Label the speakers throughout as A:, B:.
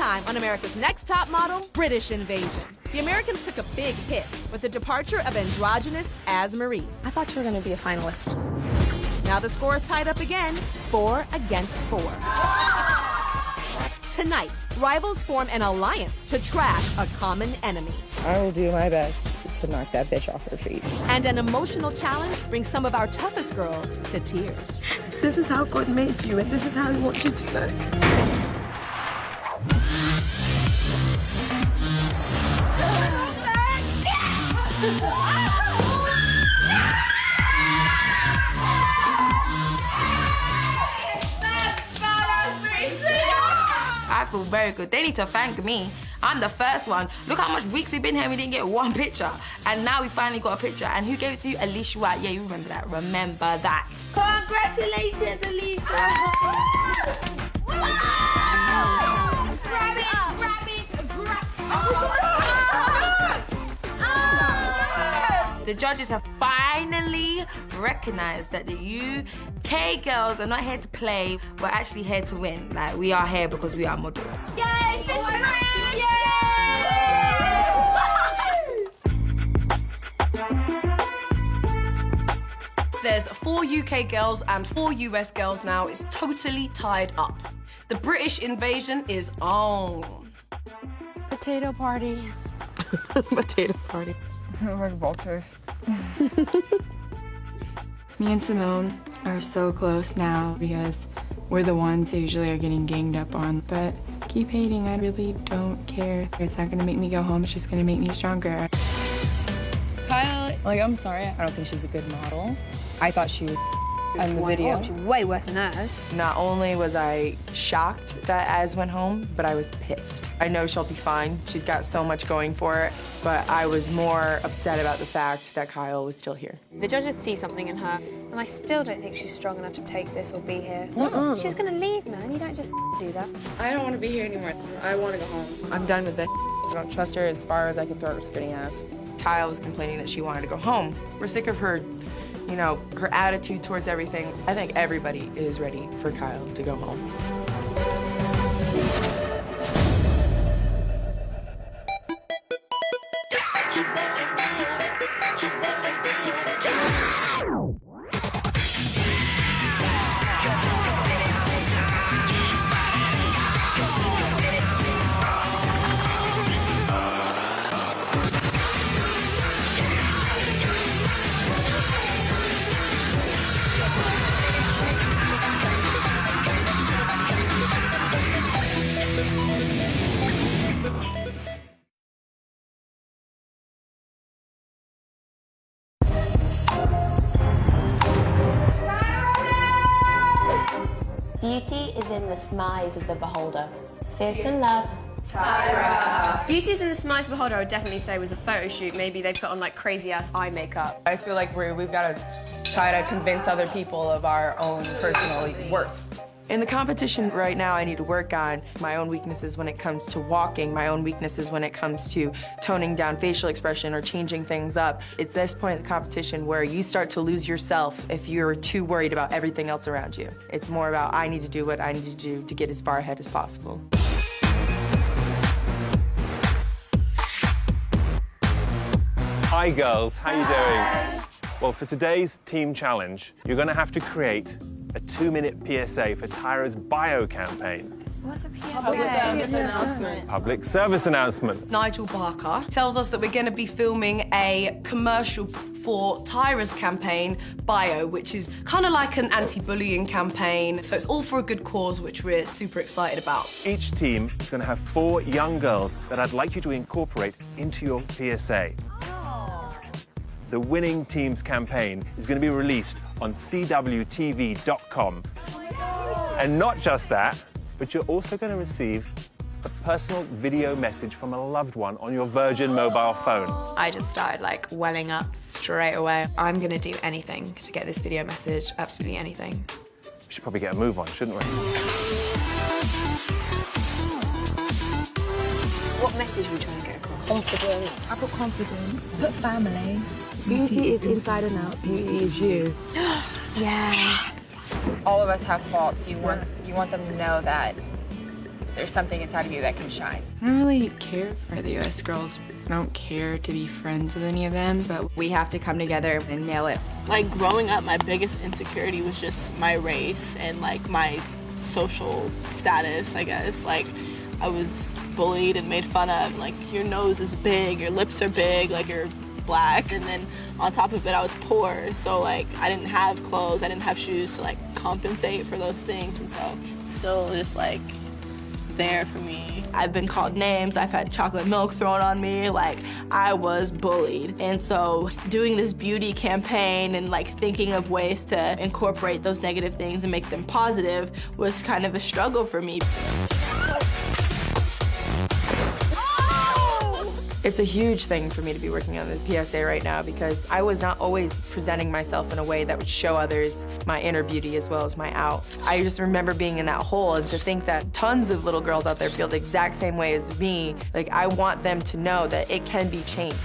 A: time on America's Next Top Model, British Invasion. The Americans took a big hit with the departure of androgynous As-Marie.
B: I thought you were going to be a finalist.
A: Now the score is tied up again, 4 against 4. Tonight, rivals form an alliance to trash a common enemy.
C: I will do my best to knock that bitch off her feet.
A: And an emotional challenge brings some of our toughest girls to tears.
D: This is how God made you, and this is how He wants you to know.
E: I feel very good. They need to thank me. I'm the first one. Look how much weeks we've been here and we didn't get one picture. And now we finally got a picture. And who gave it to you? Alicia White. Yeah, you remember that. Remember that. Congratulations, Alicia. The judges have finally recognized that the UK girls are not here to play, we're actually here to win. Like, we are here because we are models. Yay, Fist Crash! Yay!
D: There's 4 UK girls and 4 US girls now. It's totally tied up. The British invasion is on.
B: Potato party.
C: Potato party.
B: We're vultures.
F: Me and Simone are so close now because we're the ones who usually are getting ganged up on. But keep hating, I really don't care. It's not gonna make me go home, it's just gonna make me stronger.
C: Kyle, like, I'm sorry, I don't think she's a good model. I thought she was in the video.
B: She's way worse than us.
G: Not only was I shocked that Az went home, but I was pissed. I know she'll be fine. She's got so much going for her, but I was more upset about the fact that Kyle was still here.
B: The judges see something in her, and I still don't think she's strong enough to take this or be here. She was gonna leave, man. You don't just do that.
F: I don't want to be here anymore. I want to go home.
C: I'm done with it. I don't trust her as far as I can throw her spitting ass.
G: Kyle was complaining that she wanted to go home. We're sick of her, you know, her attitude towards everything. I think everybody is ready for Kyle to go home.
H: Beauty is in the smiles of the beholder. Fierce in love.
D: Beauty's in the Smiles of the Beholder, I would definitely say was a photo shoot. Maybe they put on like crazy ass eye makeup.
C: I feel like we've got to try to convince other people of our own personal worth.
G: In the competition right now, I need to work on my own weaknesses when it comes to walking, my own weaknesses when it comes to toning down facial expression or changing things up. It's this point in the competition where you start to lose yourself if you're too worried about everything else around you. It's more about I need to do what I need to do to get as far ahead as possible.
I: Hi girls, how you doing? Well, for today's team challenge, you're going to have to create a 2-minute PSA for Tyra's bio campaign.
B: What's a PSA?
D: Public service announcement.
I: Public service announcement.
D: Nigel Barker tells us that we're going to be filming a commercial for Tyra's campaign, Bio, which is kind of like an anti-bullying campaign. So it's all for a good cause, which we're super excited about.
I: Each team is going to have 4 young girls that I'd like you to incorporate into your PSA. The winning team's campaign is going to be released on cwtv.com. And not just that, but you're also going to receive a personal video message from a loved one on your Virgin mobile phone.
F: I just started like welling up straight away. I'm gonna do anything to get this video message, absolutely anything.
I: We should probably get a move on, shouldn't we?
B: What message are we trying to get across? Confidence.
D: I put confidence. Put family.
G: Beauty is inside and out. Beauty is you.
B: Yeah.
J: All of us have faults. You want them to know that
F: there's something inside of you that can shine. I don't really care for the US girls. I don't care to be friends with any of them, but we have to come together and nail it.
J: Like growing up, my biggest insecurity was just my race and like my social status, I guess. Like I was bullied and made fun of, like your nose is big, your lips are big, like you're black, and then on top of it I was poor, so like I didn't have clothes, I didn't have shoes to like compensate for those things, and so it's still just like there for me. I've been called names, I've had chocolate milk thrown on me, like I was bullied. And so doing this beauty campaign and like thinking of ways to incorporate those negative things and make them positive was kind of a struggle for me.
G: It's a huge thing for me to be working on this PSA right now because I was not always presenting myself in a way that would show others my inner beauty as well as my out. I just remember being in that hole, and to think that tons of little girls out there feel the exact same way as me, like I want them to know that it can be changed.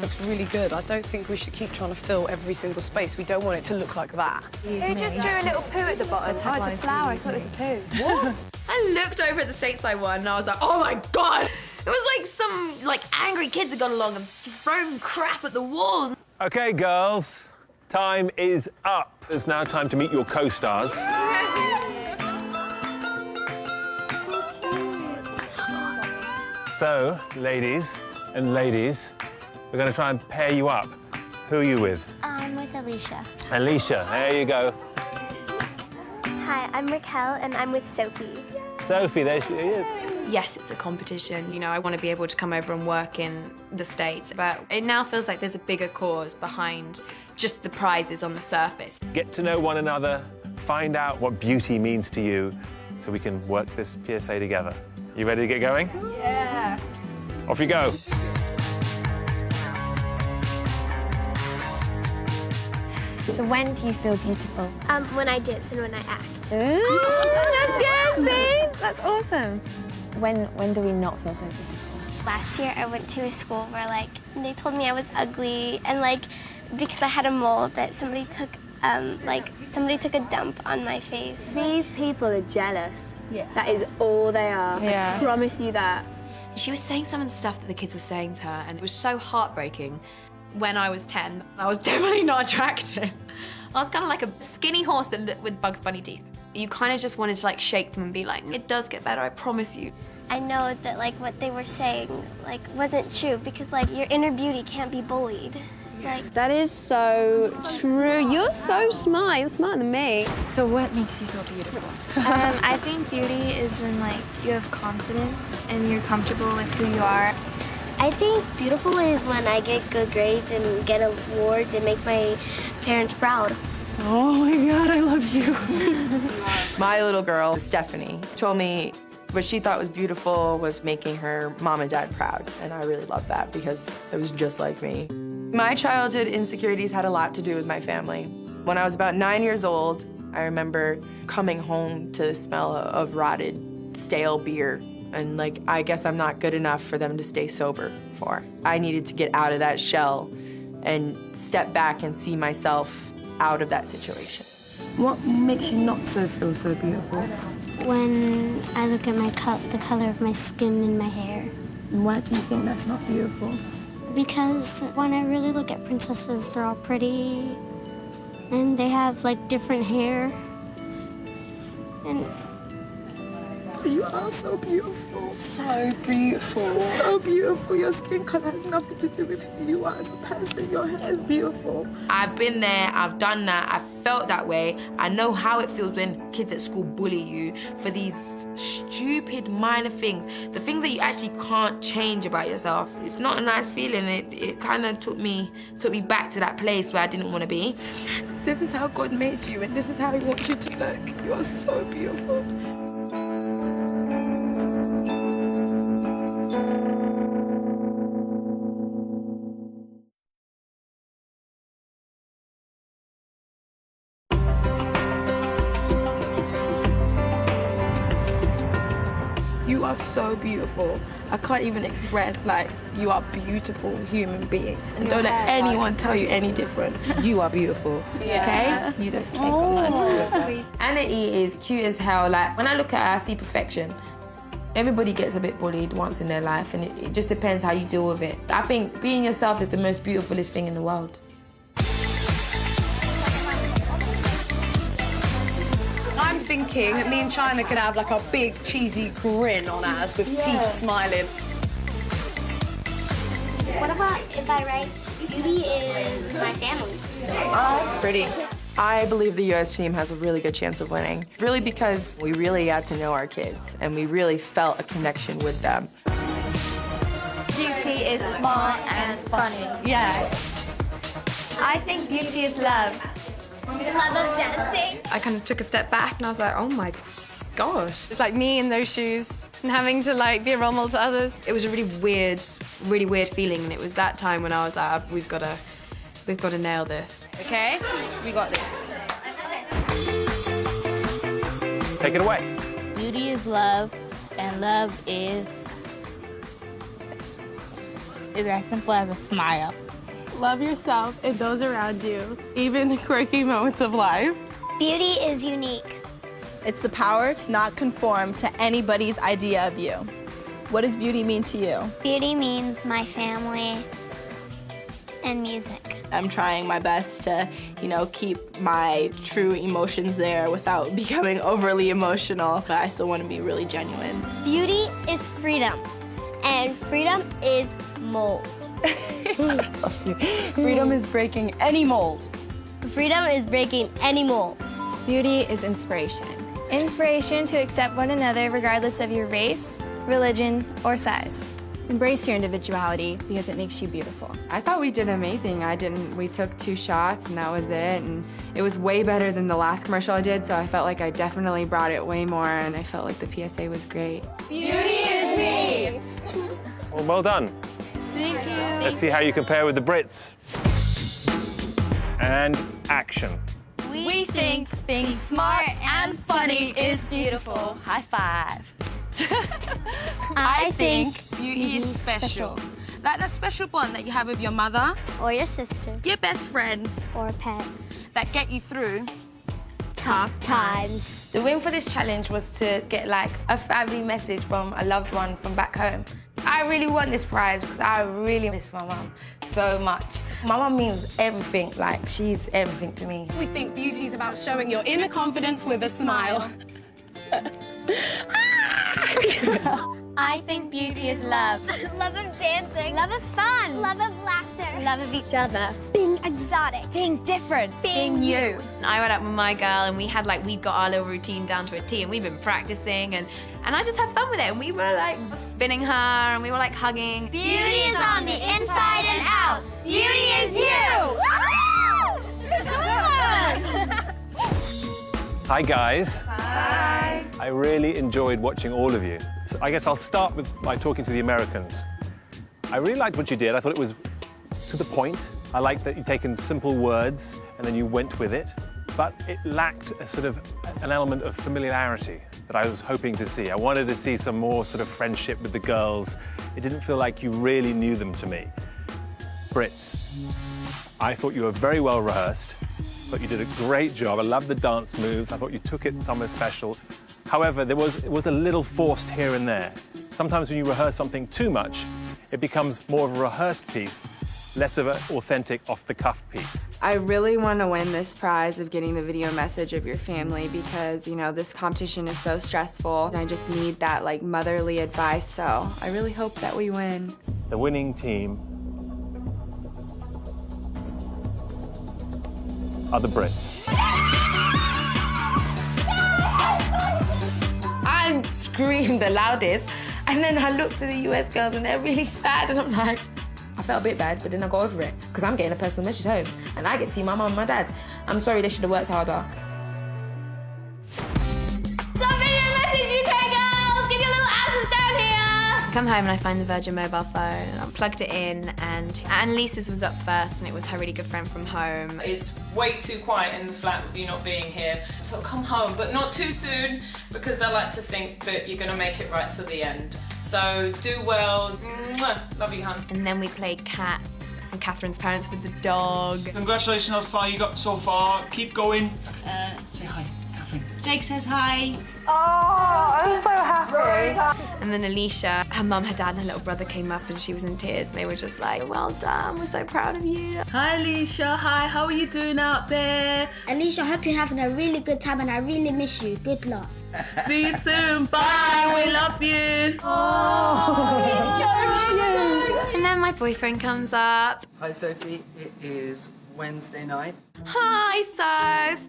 K: Looks really good. I don't think we should keep trying to fill every single space. We don't want it to look like that.
B: Who just drew a little poo at the bottom? Oh, it's a flower. I thought it was a poo.
K: What?
E: I looked over at the stateside one and I was like, oh my God. It was like some angry kids had gone along and thrown crap at the walls.
I: Okay, girls, time is up. It's now time to meet your co-stars. So, ladies and ladies, we're going to try and pair you up. Who are you with?
L: I'm with Alicia.
I: Alicia, there you go.
L: Hi, I'm Raquel, and I'm with Sophie.
I: Sophie, there she is.
B: Yes, it's a competition. You know, I want to be able to come over and work in the States, but it now feels like there's a bigger cause behind just the prizes on the surface.
I: Get to know one another, find out what beauty means to you, so we can work this PSA together. You ready to get going?
B: Yeah.
I: Off you go.
B: So when do you feel beautiful?
L: When I dance and when I act.
B: See? That's awesome. When do we not feel so beautiful?
L: Last year, I went to a school where, like, they told me I was ugly, and, like, because I had a mole that somebody took a dump on my face.
M: These people are jealous.
B: Yeah.
M: That is all they are.
B: Yeah.
M: I promise you that.
B: She was saying some of the stuff that the kids were saying to her, and it was so heartbreaking. When I was 10, I was definitely not attractive. I was kind of like a skinny horse with Bugs Bunny teeth. You kind of just wanted to like shake them and be like, it does get better, I promise you.
L: I know that, like, what they were saying, like, wasn't true, because, like, your inner beauty can't be bullied. Like,
M: That is so true. You're so smart. You're smarter than me.
F: So what makes you feel beautiful?
N: I think beauty is when, like, you have confidence and you're comfortable with who you are.
L: I think beautiful is when I get good grades and get awards and make my parents proud.
G: Oh my God, I love you. My little girl, Stephanie, told me what she thought was beautiful was making her mom and dad proud. And I really love that because it was just like me. My childhood insecurities had a lot to do with my family. When I was about 9 years old, I remember coming home to the smell of rotted, stale beer. And like, I guess I'm not good enough for them to stay sober for. I needed to get out of that shell and step back and see myself out of that situation.
K: What makes you not feel so beautiful?
L: When I look at the color of my skin and my hair.
K: Why do you think that's not beautiful?
L: Because when I really look at princesses, they're all pretty, and they have like different hair. And
K: you are so beautiful. So beautiful. So beautiful. Your skin color has nothing to do with who you are as a person. Your hair is beautiful.
E: I've been there, I've done that, I've felt that way. I know how it feels when kids at school bully you for these stupid minor things. The things that you actually can't change about yourself. It's not a nice feeling. It kind of took me back to that place where I didn't want to be.
K: This is how God made you, and this is how He wants you to look. You are so beautiful. are so beautiful. I can't even express, like, you are a beautiful human being. And don't let anyone tell you any different. You are beautiful, okay? You don't take on that to yourself.
E: Anna E is cute as hell. Like, when I look at her, I see perfection. Everybody gets a bit bullied once in their life, and it just depends how you deal with it. I think being yourself is the most beautifulest thing in the world.
D: I'm thinking that me and China could have like a big cheesy grin on us with teeth smiling.
L: What about if I write, beauty is my family?
G: Oh, that's pretty. I believe the U.S. team has a really good chance of winning, really because we really got to know our kids and we really felt a connection with them.
B: Beauty is smart and funny.
D: Yeah.
B: I think beauty is love.
L: Love of dancing.
B: I kind of took a step back and I was like, oh my gosh.
O: It's like me in those shoes and having to like be a role model to others.
B: It was a really weird feeling, and it was that time when I was like, we've got to nail this.
C: Okay, we got this.
I: Take it away.
M: Beauty is love, and love is as simple as a smile.
J: Love yourself and those around you, even the quirky moments of life.
L: Beauty is unique.
P: It's the power to not conform to anybody's idea of you. What does beauty mean to you?
L: Beauty means my family and music.
J: I'm trying my best to, keep my true emotions there without becoming overly emotional, but I still want to be really genuine.
L: Beauty is freedom, and freedom is mold.
C: Freedom is breaking any mold.
L: Freedom is breaking any mold.
N: Beauty is inspiration. Inspiration to accept one another regardless of your race, religion, or size. Embrace your individuality because it makes you beautiful.
F: I thought we did amazing. We took 2 shots and that was it. And it was way better than the last commercial I did, so I felt like I definitely brought it way more, and I felt like the PSA was great.
L: Beauty is me.
I: Well done.
L: Thank you.
I: Let's see how you compare with the Brits. And action.
Q: We think being smart and funny is beautiful. High five.
L: I think
E: beauty is special. Like that special bond that you have with your mother,
L: or your sister,
E: your best friend,
L: or a pet,
E: that get you through
L: tough times.
E: The win for this challenge was to get like a family message from a loved one from back home. I really won this prize because I really miss my mum so much. My mum means everything, like she's everything to me.
D: We think beauty is about showing your inner confidence with a smile.
Q: I think beauty is love.
L: Love of dancing. Love of fun. Love of laughter. Love of each other. Being exotic.
Q: Being different.
L: Being you.
B: I went out with my girl and we got our little routine down to a T, and we've been practicing, and I just had fun with it, and we were like spinning her and we were like hugging.
L: Beauty is on the inside and out. Beauty is you.
I: Hi, guys.
L: Hi.
I: I really enjoyed watching all of you. So I guess I'll start by talking to the Americans. I really liked what you did. I thought it was to the point. I liked that you'd taken simple words and then you went with it. But it lacked an element of familiarity that I was hoping to see. I wanted to see some more friendship with the girls. It didn't feel like you really knew them to me. Brits, I thought you were very well rehearsed. I thought you did a great job. I loved the dance moves. I thought you took it somewhere special. However, it was a little forced here and there. Sometimes when you rehearse something too much, it becomes more of a rehearsed piece, less of an authentic, off-the-cuff piece.
F: I really want to win this prize of getting the video message of your family because, this competition is so stressful, and I just need that, motherly advice, so I really hope that we win.
I: The winning team are the Brits.
E: I screamed the loudest, and then I looked to the US girls and they're really sad, and I'm like, I felt a bit bad, but then I got over it because I'm getting a personal message home and I get to see my mum and my dad. I'm sorry, they should have worked harder.
L: So video message, UK girls! Get your little asses down here!
B: I come home and I find the Virgin mobile phone, and I plugged it in, and Annalise's was up first, and it was her really good friend from home.
R: It's way too quiet in the flat with you not being here, so come home, but not too soon, because I like to think that you're going to make it right till the end. So do well. Mwah. Love you, hun.
B: And then we played cats, and Catherine's parents with the dog.
S: Congratulations on how far you got so far. Keep going. Say hi, Catherine.
Q: Jake says hi.
G: Oh, I'm so happy.
B: And then Alicia, her mum, her dad, and her little brother came up, and she was in tears, and they were just like, well done, we're so proud of you.
Q: Hi, Alicia. Hi, how are you doing out there?
T: Alicia, I hope you're having a really good time and I really miss you. Good luck.
Q: See you soon. Bye. We love you.
T: Oh, he's so cute.
B: And then my boyfriend comes up.
U: Hi, Sophie. It is Wednesday night.
B: Hi, Soph.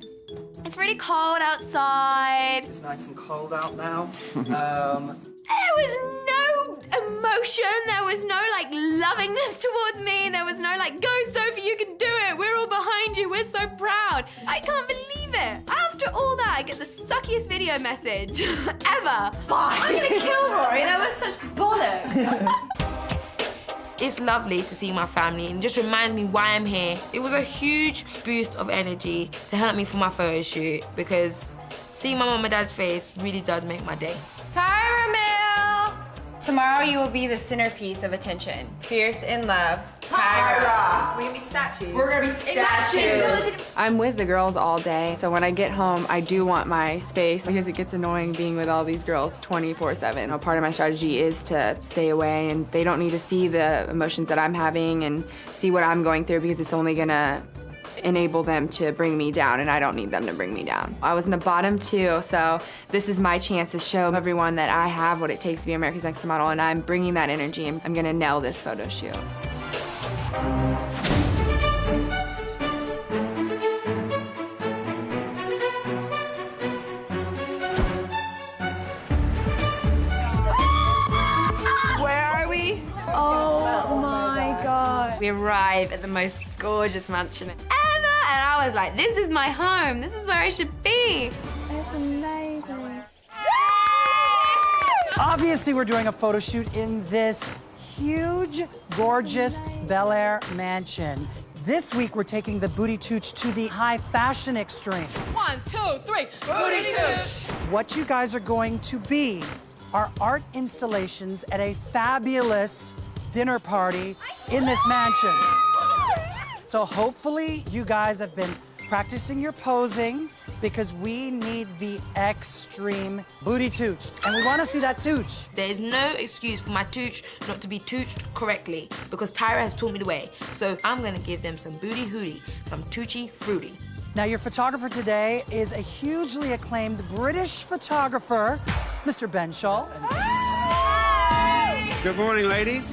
B: It's really cold outside.
U: It's nice and cold out now.
B: There was no emotion. There was no, like, lovingness towards me. There was no, like, go, Sophie, you can do it. We're all behind you. We're so proud. I can't believe it. After all that, I get the suckiest video message ever. I'm gonna kill Rory. That was such bollocks.
E: It's lovely to see my family and just reminds me why I'm here. It was a huge boost of energy to help me for my photo shoot because seeing my mum and dad's face really does make my day.
C: Tyra Mill! Tomorrow you will be the centerpiece of attention. Fierce in love, Tyra. We're gonna be statues.
G: We're gonna be statues.
F: I'm with the girls all day, so when I get home, I do want my space because it gets annoying being with all these girls 24/7. A part of my strategy is to stay away, and they don't need to see the emotions that I'm having and see what I'm going through because it's only gonna enable them to bring me down, and I don't need them to bring me down. I was in the bottom too, so this is my chance to show everyone that I have what it takes to be America's Next Model, and I'm bringing that energy, and I'm gonna nail this photo shoot.
B: Where are we?
C: Oh my God.
B: We arrive at the most gorgeous mansion ever, and I was like, this is my home. This is where I should be.
T: That's amazing.
V: Obviously, we're doing a photo shoot in this huge, gorgeous Bel Air mansion. This week, we're taking the booty tooch to the high fashion extreme.
A: 1, 2, 3, booty tooch.
V: What you guys are going to be are art installations at a fabulous dinner party in this mansion. So hopefully you guys have been practicing your posing because we need the extreme booty tooch. And we want to see that tooch.
E: There is no excuse for my tooch not to be tooched correctly because Tyra has taught me the way. So I'm gonna give them some booty hootie, some toochy fruity.
V: Now your photographer today is a hugely acclaimed British photographer, Mr. Ben Shaw.
W: Good morning, ladies.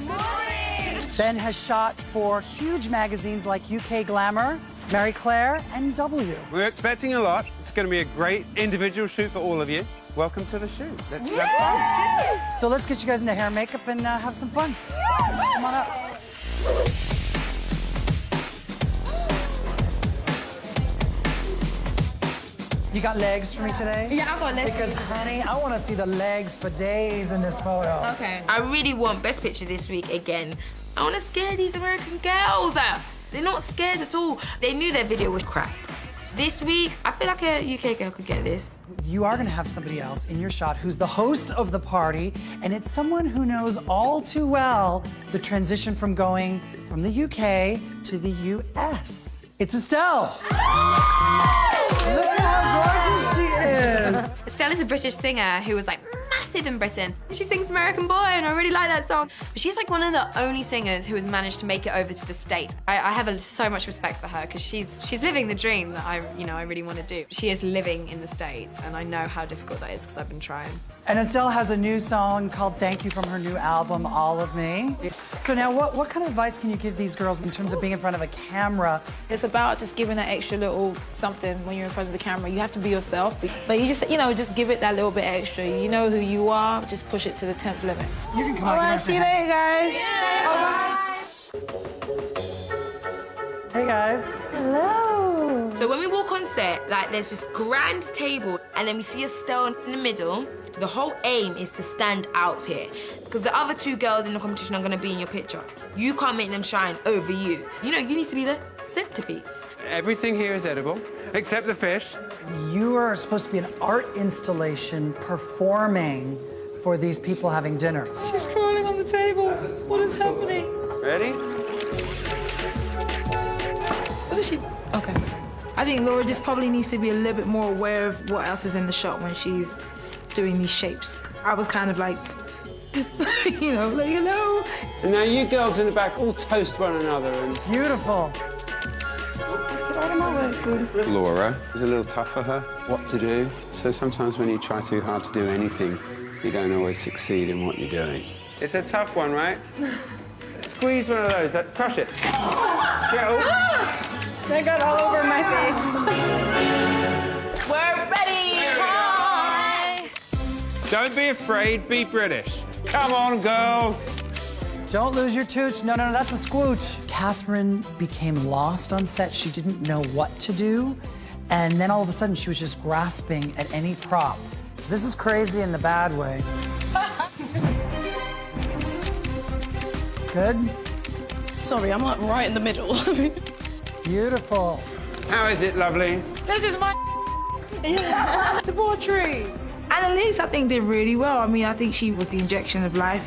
V: Ben has shot for huge magazines like UK Glamour, Marie Claire, and W.
W: We're expecting a lot. It's going to be a great individual shoot for all of you. Welcome to the shoot. Let's have fun.
V: So let's get you guys into hair and makeup and have some fun. Come on up. You got legs for me today?
E: Yeah, I got legs.
V: Because, honey, I want to see the legs for days in this photo.
E: Okay. I really want Best Picture this week again. I want to scare these American girls. They're not scared at all. They knew their video was crap. This week, I feel like a UK girl could get this.
V: You are going to have somebody else in your shot who's the host of the party, and it's someone who knows all too well the transition from going from the UK to the US. It's Estelle. Look at how gorgeous she is.
B: Estelle is a British singer who was like massive in Britain. She sings American Boy, and I really like that song. But she's like one of the only singers who has managed to make it over to the States. I have so much respect for her because she's living the dream that I really want to do. She is living in the States, and I know how difficult that is because I've been trying.
V: And Estelle has a new song called Thank You from her new album, All of Me. So now, what kind of advice can you give these girls in terms of being in front of a camera?
K: It's about just giving that extra little something when you're in front of the camera. You have to be yourself, but you just give it that little bit extra. You know who you are, just push it to the 10th limit.
V: You can come
K: All
V: out.
K: right, see you later, guys.
V: Hey, guys.
K: Hello.
E: So when we walk on set, like there's this grand table and then we see Estelle in the middle. The whole aim is to stand out here because the other 2 girls in the competition are gonna be in your picture. You can't make them shine over you. You know, you need to be the centerpiece.
W: Everything here is edible, except the fish.
V: You are supposed to be an art installation performing for these people having dinner.
K: She's crawling on the table. What is happening?
W: Ready?
K: What is she? Okay.
H: I think Laura just probably needs to be a little bit more aware of what else is in the shot when she's doing these shapes. I was kind of like, you know, like, hello.
W: And now you girls in the back all toast one another and...
V: Beautiful.
W: Laura is a little tough for her, what to do. So sometimes when you try too hard to do anything, you don't always succeed in what you're doing. It's a tough one, right? Squeeze one of those, crush it. Go.
C: They got all over my face.
E: We're ready. Hi.
W: Don't be afraid, be British. Come on, girls.
V: Don't lose your tooch. No, that's a squooch. Catherine became lost on set. She didn't know what to do. And then all of a sudden, she was just grasping at any prop. This is crazy in the bad way. Good?
J: Sorry, I'm like right in the middle.
V: Beautiful.
W: How is it, lovely?
H: This is my debauchery. Annalise, I think, did really well. I mean, I think she was the injection of life,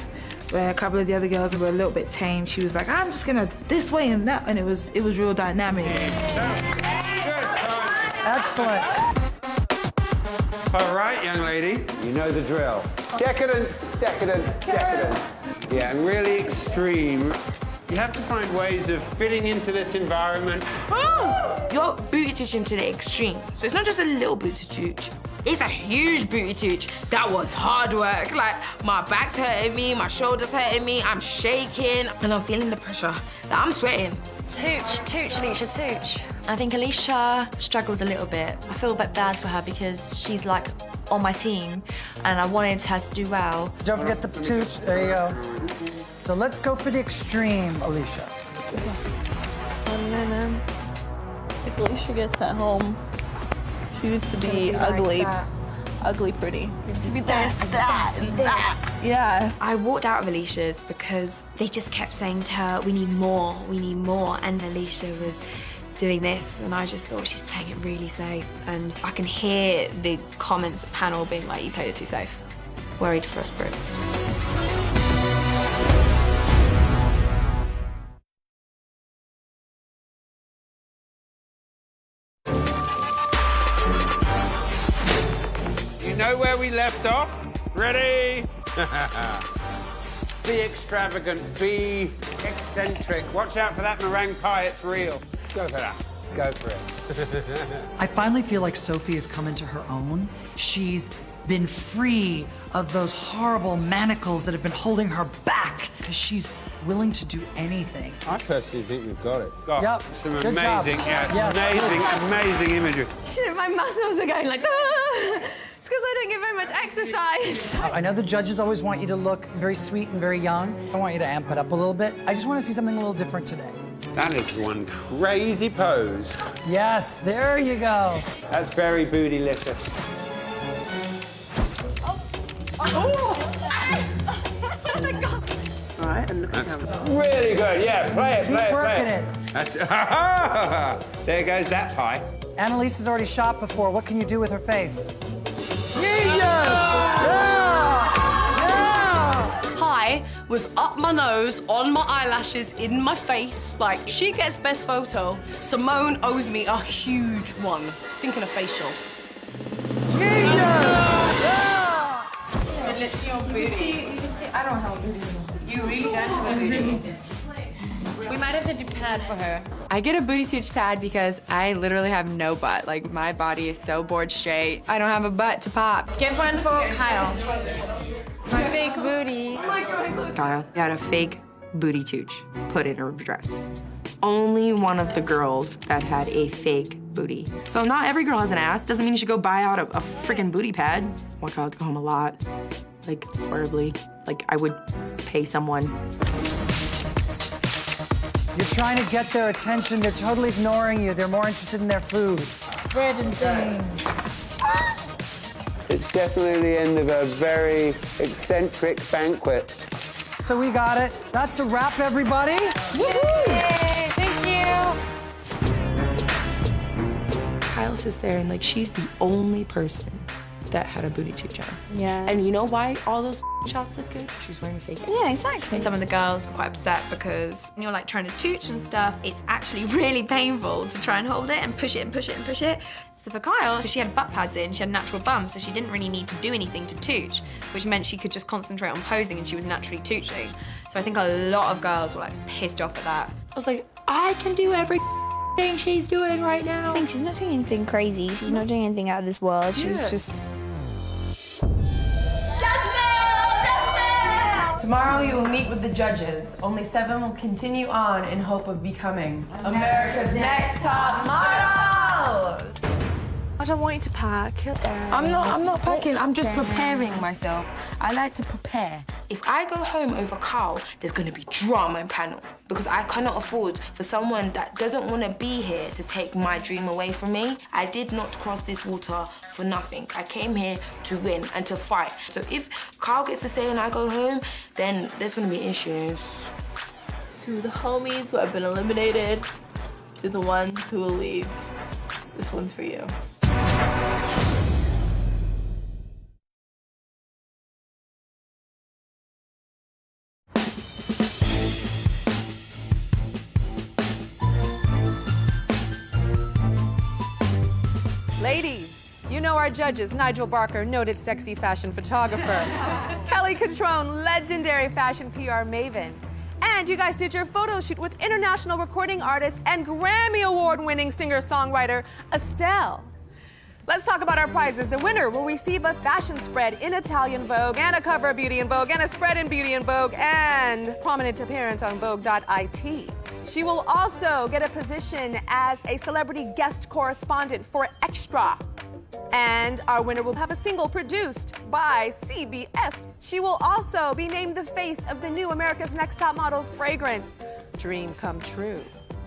H: where a couple of the other girls were a little bit tame. She was like, I'm just gonna this way and that, and it was real dynamic.
V: Excellent.
W: All right, young lady, you know the drill. Decadence, decadence, decadence. Yeah, and really extreme. You have to find ways of fitting into this environment.
E: Oh! You're booty tooching to the extreme. So it's not just a little booty tooch. It's a huge booty tooch. That was hard work. Like, my back's hurting me, my shoulders hurting me, I'm shaking, and I'm feeling the pressure. Like, I'm sweating.
Q: Tooch, Alicia, tooch. I think Alicia struggled a little bit. I feel a bit bad for her because she's like on my team and I wanted her to do well.
V: Don't forget the tooch. There you go. So let's go for the extreme, Alicia.
J: And then, if Alicia gets at home, she needs to be ugly. Ugly pretty.
B: Be this, that, and that.
J: Yeah.
B: I walked out of Alicia's because they just kept saying to her, we need more, and Alicia was doing this, and I just thought she's playing it really safe. And I can hear the comments panel being like, you played it too safe. Worried for us, Brit.
W: You know where we left off? Ready? Be extravagant, be eccentric. Watch out for that meringue pie, it's real. Go for that. Go for it.
V: I finally feel like Sophie has come into her own. She's been free of those horrible manacles that have been holding her back because she's willing to do anything.
W: I personally think we've got it.
V: Yep.
W: Some
V: Good job.
W: amazing,
V: Yes.
W: amazing imagery.
B: Shit, my muscles are going like, ah! It's because I don't get very much exercise.
V: I know the judges always want you to look very sweet and very young. I want you to amp it up a little bit. I just want to see something a little different today.
W: That is one crazy pose.
V: Yes, there you go.
W: That's very bootylicious.
K: All right, and look at
W: That's
K: him.
W: really good. Yeah, play it,
V: Keep
W: play it,
V: working
W: play
V: it.
W: That's there goes that pie.
V: Annalise has already shot before. What can you do with her face?
D: Pie was up my nose, on my eyelashes, in my face. Like, she gets best photo. Simone owes me a huge one. Thinking of facial.
C: I don't have a booty. You really don't have a booty. We might have to do pad for her.
F: I get a booty tooch pad because I literally have no butt. Like, my body is so bored straight. I don't have a butt to pop.
C: Get one for Kyle. My fake booty.
G: Kyle had a fake booty tooch put in her dress. Only one of the girls that had a fake booty. So not every girl has an ass. Doesn't mean you should go buy out a freaking booty pad. I want Kyle to go home a lot. Like, horribly. Like, I would pay someone.
V: You're trying to get their attention. They're totally ignoring you. They're more interested in their food.
H: Bread and things.
W: It's definitely the end of a very eccentric banquet.
V: So we got it. That's a wrap, everybody.
C: Yay, thank you.
G: Kyle sits there and like she's the only person that had a booty tooch on.
B: Yeah.
G: And you know why all those shots look good? She's wearing fake ass.
B: Yeah, exactly. Some of the girls are quite upset because when you're like trying to tooch and stuff, it's actually really painful to try and hold it and push it and push it and push it. So for Kyle, she had butt pads in, she had natural bums, so she didn't really need to do anything to tooch, which meant she could just concentrate on posing and she was naturally tooching. So I think a lot of girls were like pissed off at that.
K: I was like, I can do everything she's doing right now.
N: I think she's not doing anything crazy. She's not doing anything out of this world. She was just...
G: Tomorrow you will meet with the judges. Only 7 will continue on in hope of becoming America's Next Top Model!
K: I don't want you to pack.
G: I'm not packing, I'm just preparing myself. I like to prepare. If I go home over Carl, there's gonna be drama in panel because I cannot afford for someone that doesn't want to be here to take my dream away from me. I did not cross this water for nothing. I came here to win and to fight. So if Carl gets to stay and I go home, then there's gonna be issues.
J: To the homies who have been eliminated, to the ones who will leave, this one's for you.
A: Ladies, you know our judges, Nigel Barker, noted sexy fashion photographer, Kelly Catrone, legendary fashion PR maven, and you guys did your photo shoot with international recording artist and Grammy Award-winning singer-songwriter Estelle. Let's talk about our prizes. The winner will receive a fashion spread in Italian Vogue and a cover of Beauty in Vogue and a spread in Beauty in Vogue and prominent appearance on Vogue.it. She will also get a position as a celebrity guest correspondent for Extra. And our winner will have a single produced by CBS. She will also be named the face of the new America's Next Top Model fragrance, Dream Come True.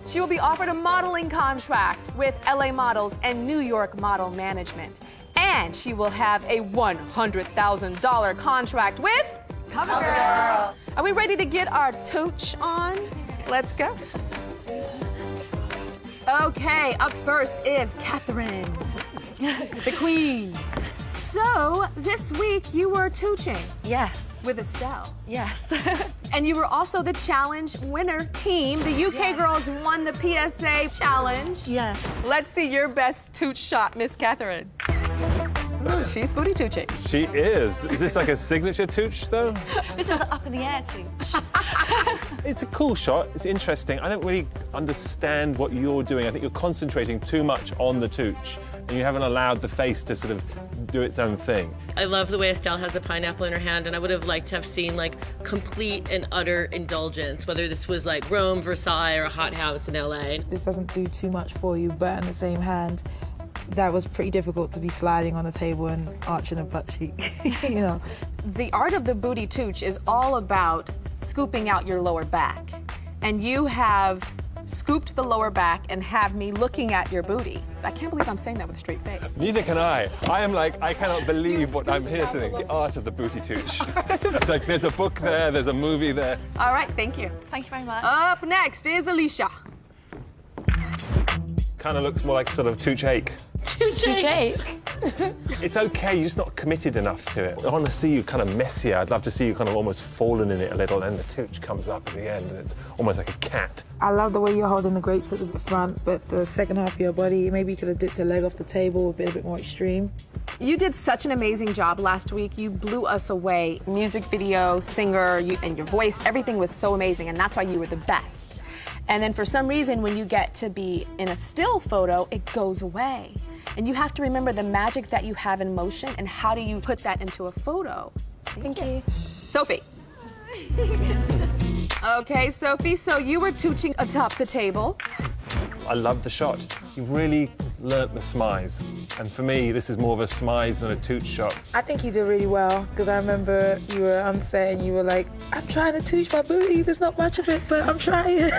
A: She will be offered a modeling contract with LA Models and New York Model Management. And she will have a $100,000 contract with CoverGirl. Are we ready to get our tooch on? Let's go. Okay, up first is Catherine, the queen. So, this week you were tooching.
Q: Yes.
A: With Estelle.
Q: Yes.
A: And you were also the challenge winner team. The UK girls won the PSA challenge.
Q: Yes.
A: Let's see your best tooch shot, Miss Catherine. Ooh, she's booty tooching.
I: She is. Is this like a signature tooch, though?
Q: This is the up in the air tooch.
I: It's a cool shot. It's interesting. I don't really understand what you're doing. I think you're concentrating too much on the tooch, and you haven't allowed the face to sort of do its own thing.
M: I love the way Estelle has a pineapple in her hand, and I would have liked to have seen like complete and utter indulgence, whether this was like Rome, Versailles, or a hot house in LA.
H: This doesn't do too much for you, but in the same hand, that was pretty difficult to be sliding on the table and arching a butt cheek, you know.
A: The art of the booty tooch is all about scooping out your lower back. And you have scooped the lower back and have me looking at your booty. I can't believe I'm saying that with a straight face.
I: Neither can I. I am like, I cannot believe what I'm here to think. The art of the booty tooch. It's like there's a book there, there's a movie there.
A: All right, thank you.
Q: Thank you very much.
A: Up next is Alicia.
I: Kind of looks more like sort of tooch ache.
Q: Tooch ache?
I: It's okay, you're just not committed enough to it. I want to see you kind of messier. I'd love to see you kind of almost fallen in it a little, and the tooch comes up at the end, and it's almost like a cat.
H: I love the way you're holding the grapes at the front, but the second half of your body, maybe you could have dipped a leg off the table, a bit more extreme.
A: You did such an amazing job last week. You blew us away. Music video, singer, and your voice, everything was so amazing, and that's why you were the best. And then for some reason, when you get to be in a still photo, it goes away. And you have to remember the magic that you have in motion and how do you put that into a photo.
N: Thank you.
A: Sophie. Okay, Sophie, so you were tooching atop the table.
I: I love the shot. You really learnt the smize. And for me, this is more of a smize than a tooch shot.
H: I think you did really well, because I remember you were on set and you were like, I'm trying to touch my booty, there's not much of it, but I'm trying.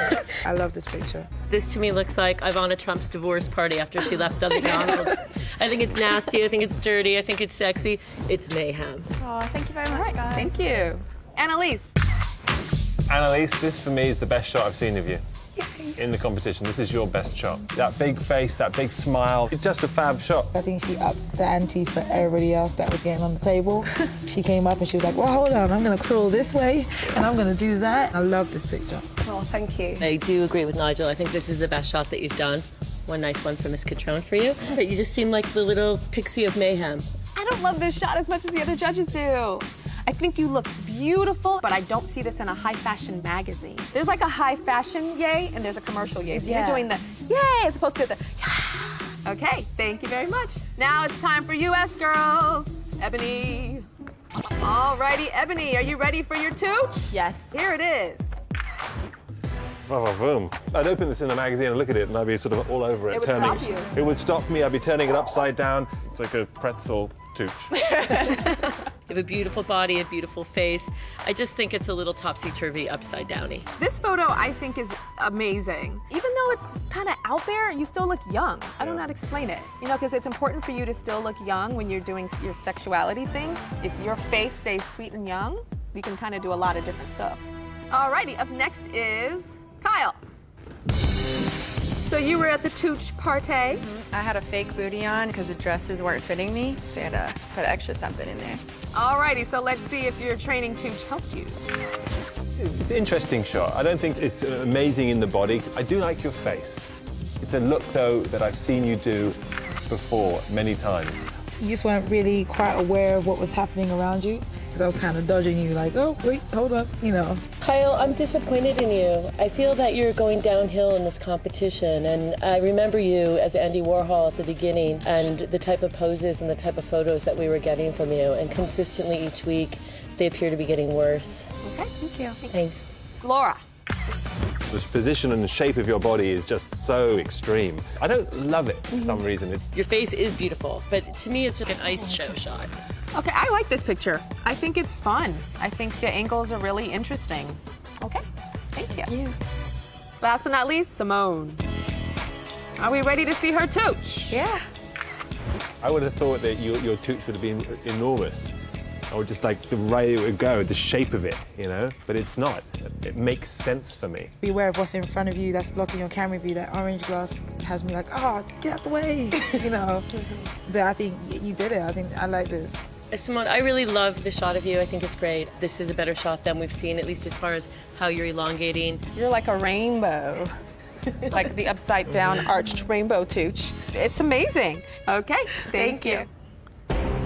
H: I love this picture.
M: This to me looks like Ivana Trump's divorce party after she left the McDonald's. I think it's nasty, I think it's dirty, I think it's sexy. It's mayhem.
N: Oh, thank you very much, guys.
A: Thank you. Annalise.
I: Annalise, this for me is the best shot I've seen of you in the competition. This is your best shot. That big face, that big smile, it's just a fab shot.
H: I think she upped the ante for everybody else that was getting on the table. She came up and she was like, well, hold on, I'm gonna crawl this way and I'm gonna do that. I love this picture.
M: Oh, thank you. I do agree with Nigel. I think this is the best shot that you've done. One nice one for Miss Catrone for you. But you just seem like the little pixie of mayhem.
A: I don't love this shot as much as the other judges do. I think you look beautiful, but I don't see this in a high fashion magazine. There's like a high fashion yay and there's a commercial yay. So you're doing the yay as opposed to the yeah. Okay, thank you very much. Now it's time for US girls. Ebony. Alrighty, Ebony, are you ready for your tooch?
C: Yes.
A: Here it is.
I: Boom. I'd open this in the magazine and look at it and I'd be sort of all over it.
A: It would stop you.
I: It would stop me. I'd be turning it upside down. It's like a pretzel tooch.
M: You have a beautiful body, a beautiful face. I just think it's a little topsy-turvy, upside-downy.
A: This photo, I think, is amazing. Even though it's kind of out there, you still look young. I don't know how to explain it. You know, because it's important for you to still look young when you're doing your sexuality thing. If your face stays sweet and young, you can kind of do a lot of different stuff. Alrighty, up next is Kyle. So you were at the tooch party.
C: I had a fake booty on because the dresses weren't fitting me, so I had to put extra something in there.
A: Alrighty, so let's see if your training tooch helped you.
I: It's an interesting shot. I don't think it's amazing in the body. I do like your face. It's a look, though, that I've seen you do before many times.
H: You just weren't really quite aware of what was happening around you. Because I was kind of dodging you like, oh, wait, hold up, you know.
M: Kyle, I'm disappointed in you. I feel that you're going downhill in this competition, and I remember you as Andy Warhol at the beginning and the type of poses and the type of photos that we were getting from you, and consistently each week they appear to be getting worse.
A: Okay, thank you.
M: Thanks.
A: Laura.
I: The position and the shape of your body is just so extreme. I don't love it for some reason.
M: Your face is beautiful, but to me it's like an ice show shot.
A: Okay, I like this picture. I think it's fun. I think the angles are really interesting. Okay, thank you. Last but not least, Simone. Are we ready to see her tooch?
C: Yeah.
I: I would have thought that your tooch would have been enormous. Or just like the way it would go, the shape of it, you know? But it's not. It makes sense for me.
H: Be aware of what's in front of you that's blocking your camera view. That orange glass has me like, oh, get out the way, you know? But I think you did it. I think I like this.
M: Simone, I really love the shot of you. I think it's great. This is a better shot than we've seen, at least as far as how you're elongating.
A: You're like a rainbow. Like the upside down arched rainbow tooch. It's amazing. Okay, thank you.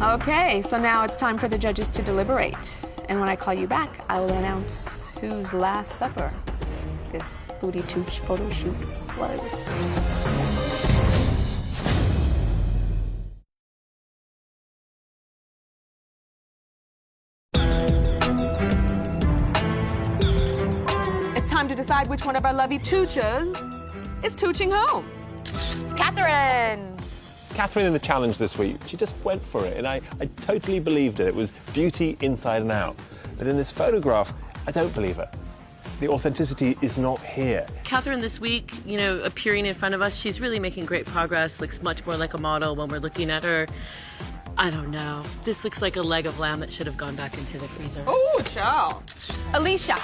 A: Okay, so now it's time for the judges to deliberate. And when I call you back, I will announce whose last supper this booty tooch photo shoot was. It's time to decide which one of our lovely toochers is tooching home. It's Catherine.
I: Catherine in the challenge this week, she just went for it, and I totally believed it. It was beauty inside and out. But in this photograph, I don't believe her. The authenticity is not here.
M: Catherine this week, you know, appearing in front of us, she's really making great progress, looks much more like a model when we're looking at her. I don't know. This looks like a leg of lamb that should have gone back into the freezer.
A: Oh, child. Alicia.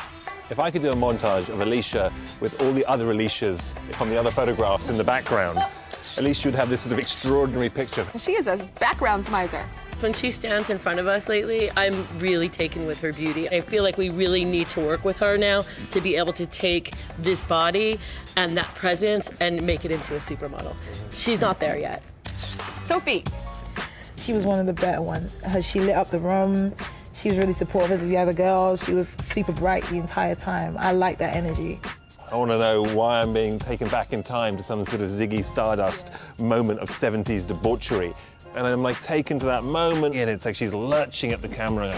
I: If I could do a montage of Alicia with all the other Alicias from the other photographs in the background, at least you'd have this sort of extraordinary picture.
A: She is a background miser.
M: When she stands in front of us lately, I'm really taken with her beauty. I feel like we really need to work with her now to be able to take this body and that presence and make it into a supermodel. She's not there yet.
A: Sophie.
H: She was one of the better ones. She lit up the room. She was really supportive of the other girls. She was super bright the entire time. I like that energy.
I: I want to know why I'm being taken back in time to some sort of Ziggy Stardust moment of 70s debauchery. And I'm like taken to that moment, and it's like she's lurching at the camera.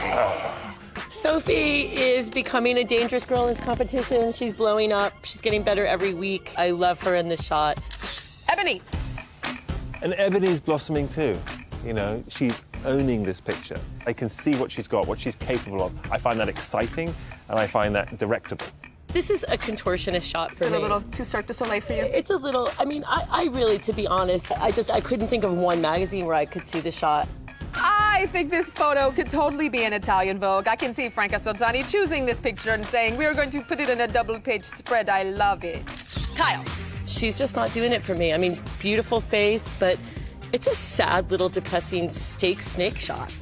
M: Sophie is becoming a dangerous girl in this competition. She's blowing up. She's getting better every week. I love her in this shot.
A: Ebony.
I: And Ebony's blossoming too. You know, she's owning this picture. I can see what she's got, what she's capable of. I find that exciting, and I find that directable.
M: This is a contortionist shot for me.
A: Is it a little too Cirque du Soleil for you?
M: It's a little, I mean, I really, to be honest, I couldn't think of one magazine where I could see the shot.
A: I think this photo could totally be in Italian Vogue. I can see Franca Sottani choosing this picture and saying, we're going to put it in a double-page spread. I love it. Kyle.
M: She's just not doing it for me. I mean, beautiful face, but it's a sad little depressing steak snake shot.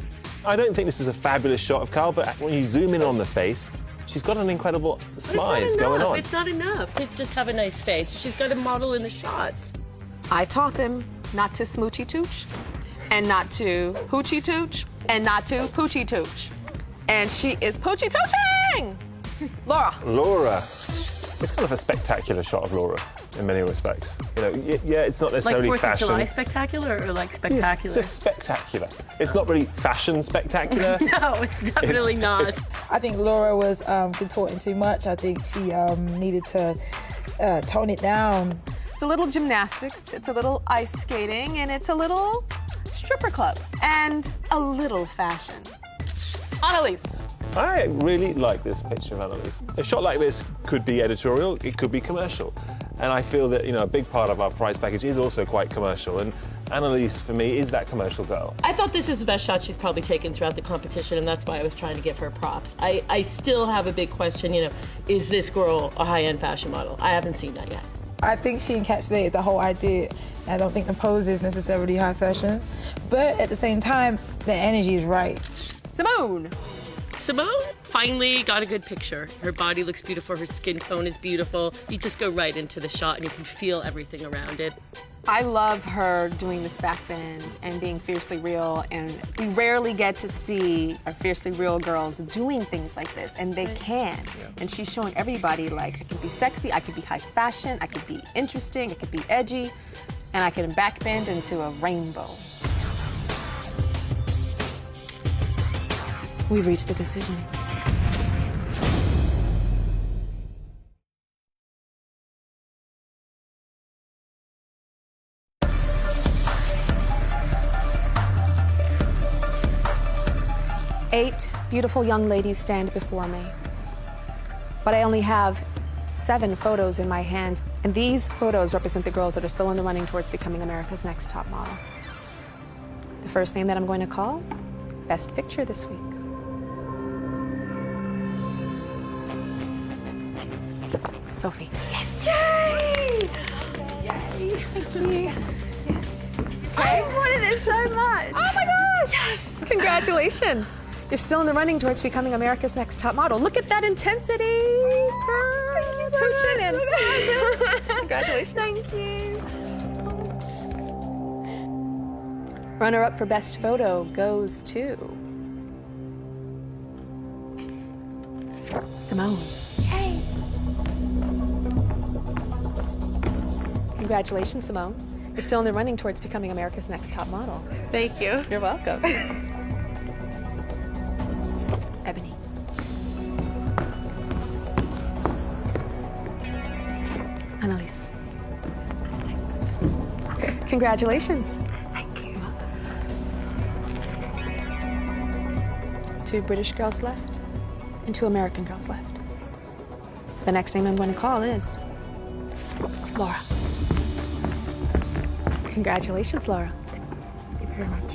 I: I don't think this is a fabulous shot of Kyle, but when you zoom in on the face, she's got an incredible smile going on.
M: It's not enough to just have a nice face. She's got to model in the shots.
A: I taught them not to smoochy tooch, and not to hoochie tooch, and not to poochie tooch. And she is poochie tooching! Laura.
I: Laura. It's kind of a spectacular shot of Laura in many respects. You know, yeah, it's not necessarily
M: like 4th
I: fashion.
M: of July spectacular or like spectacular?
I: It's just spectacular. It's not really fashion spectacular.
M: No, it's definitely not.
H: I think Laura was contorting too much. I think she needed to tone it down.
A: It's a little gymnastics, it's a little ice skating, and it's a little stripper club, and a little fashion. Annalise.
I: I really like this picture of Annalise. A shot like this could be editorial, it could be commercial. And I feel that, you know, a big part of our prize package is also quite commercial. And Annalise, for me, is that commercial girl.
M: I thought this is the best shot she's probably taken throughout the competition, and that's why I was trying to give her props. I still have a big question, you know, is this girl a high-end fashion model? I haven't seen that yet.
H: I think she encapsulated the whole idea. I don't think the pose is necessarily high fashion, but at the same time, the energy is right.
A: Simone.
M: Simone finally got a good picture. Her body looks beautiful, her skin tone is beautiful. You just go right into the shot and you can feel everything around it.
A: I love her doing this back bend and being fiercely real, and we rarely get to see our fiercely real girls doing things like this, and they can. And she's showing everybody, like, I can be sexy, I can be high fashion, I can be interesting, I can be edgy, and I can back bend into a rainbow. We've reached a decision. Eight beautiful young ladies stand before me, but I only have 7 photos in my hands, and these photos represent the girls that are still in the running towards becoming America's Next Top Model. The first name that I'm going to call, Best Picture this week. Sophie.
K: Yay! Yay! Thank you. Yes. I wanted it so much.
A: Oh my gosh! Yes! Congratulations. You're still in the running towards becoming America's Next Top Model. Look at that intensity.
K: Oh, thank you so
A: much. Congratulations.
K: Thank you.
A: Runner-up for Best Photo goes to Simone.
K: Hey.
A: Congratulations, Simone. You're still in the running towards becoming America's Next Top Model.
J: Thank you.
A: You're welcome. Ebony. Annalise. Thanks. Congratulations.
K: Thank you.
A: 2 British girls left and 2 American girls left. The next name I'm going to call is Laura. Congratulations, Laura. Thank you very much.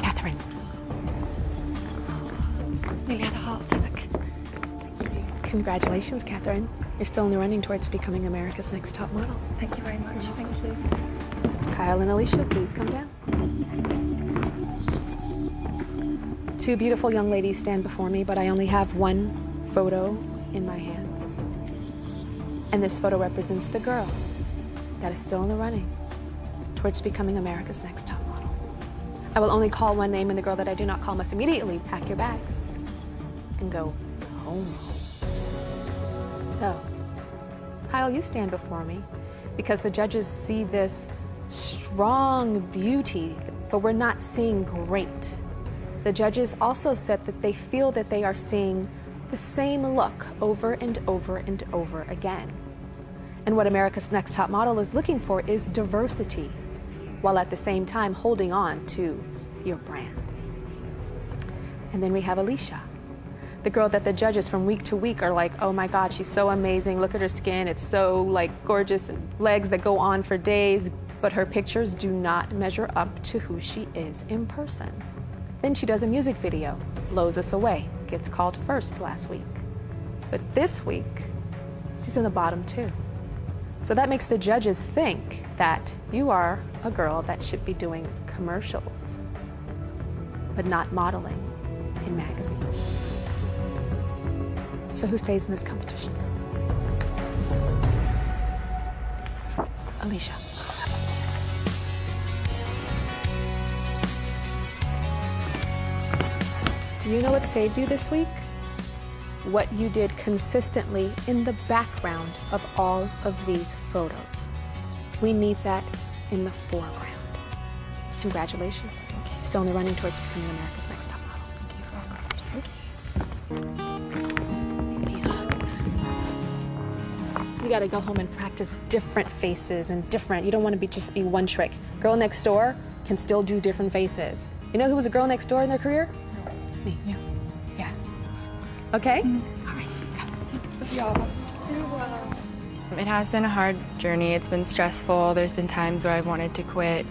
A: Catherine.
K: Nearly had a heart attack.
A: Congratulations, Catherine. You're still in the running towards becoming America's Next Top Model.
K: Thank you very much. Thank you.
A: Kyle and Alicia, please come down. 2 beautiful young ladies stand before me, but I only have 1 photo in my hands. And this photo represents the girl that is still in the running towards becoming America's Next Top Model. I will only call 1 name, and the girl that I do not call must immediately pack your bags and go home. So, Kyle, you stand before me because the judges see this strong beauty, but we're not seeing great. The judges also said that they feel that they are seeing the same look over and over and over again. And what America's Next Top Model is looking for is diversity, while at the same time holding on to your brand. And then we have Alicia, the girl that the judges from week to week are like, oh my God, she's so amazing. Look at her skin. It's so like gorgeous, and legs that go on for days. But her pictures do not measure up to who she is in person. Then she does a music video, blows us away, gets called first last week. But this week, she's in the bottom too. So that makes the judges think that you are a girl that should be doing commercials, but not modeling in magazines. So who stays in this competition? Alicia. Do you know what saved you this week? What you did consistently in the background of all of these photos. We need that in the foreground. Congratulations. Thank you. Still only running towards becoming America's Next Top Model. Thank you for all You gotta go home and practice different faces and different. You don't want to just be one trick. Girl Next Door can still do different faces. You know who was a girl next door in their career? Me. You. Yeah. Okay?
F: It has been a hard journey. It's been stressful. There's been times where I've wanted to quit,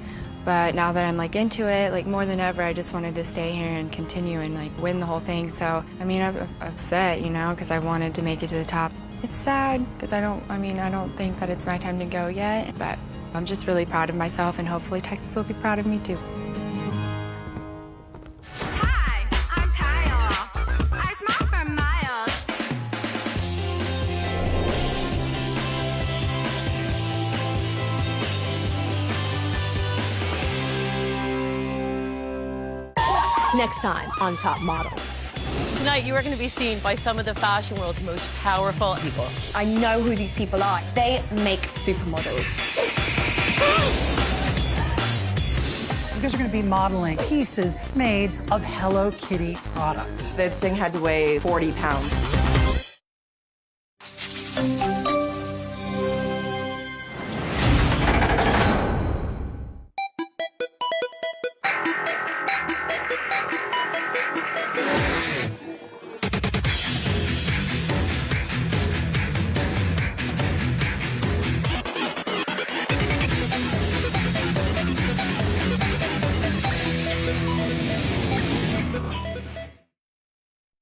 F: but now that I'm like into it, like more than ever, I just wanted to stay here and continue and like win the whole thing. So, I mean, I'm upset, you know, because I wanted to make it to the top. It's sad because I don't think that it's my time to go yet, but I'm just really proud of myself, and hopefully Texas will be proud of me too.
A: Next time on Top Model.
L: Tonight, you are going to be seen by some of the fashion world's most powerful people.
O: I know who these people are. They make supermodels.
V: You guys are going to be modeling pieces made of Hello Kitty products.
G: This thing had to weigh 40 pounds.